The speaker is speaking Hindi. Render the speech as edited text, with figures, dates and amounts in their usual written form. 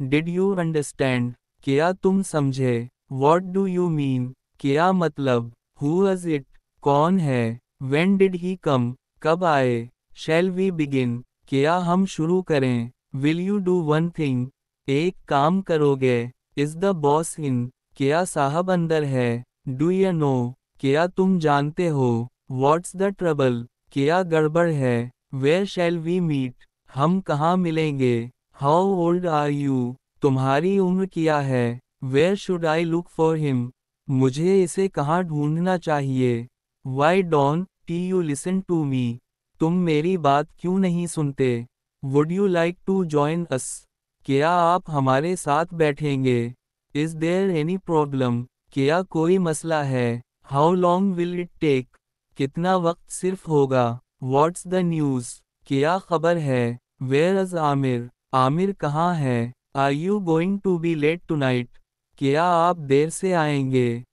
डिड यू अंडरस्टैंड, क्या तुम समझे? वॉट डू यू मीन, क्या मतलब? हु इज इट, कौन है? व्हेन डिड ही कम, कब आए? शैल वी बिगिन, क्या हम शुरू करें? Will you do one thing, एक काम करोगे? इज द बॉस इन, क्या साहब अंदर है? डू यू नो, क्या तुम जानते हो? व्हाट्स द ट्रबल, क्या गड़बड़ है? वेयर शैल वी मीट, हम कहाँ मिलेंगे? हाउ ओल्ड आर यू, तुम्हारी उम्र क्या है? Where should I look for him, मुझे इसे कहाँ ढूंढना चाहिए? Why don't you listen to me, तुम मेरी बात क्यों नहीं सुनते? Would you like to join us, क्या आप हमारे साथ बैठेंगे? इज देयर एनी प्रॉब्लम, क्या कोई मसला है? How long will it take, कितना वक्त सिर्फ होगा? व्हाट्स द न्यूज़, क्या खबर है? वेयर इज आमिर, आमिर कहाँ है? Are you going to be late tonight, क्या आप देर से आएंगे?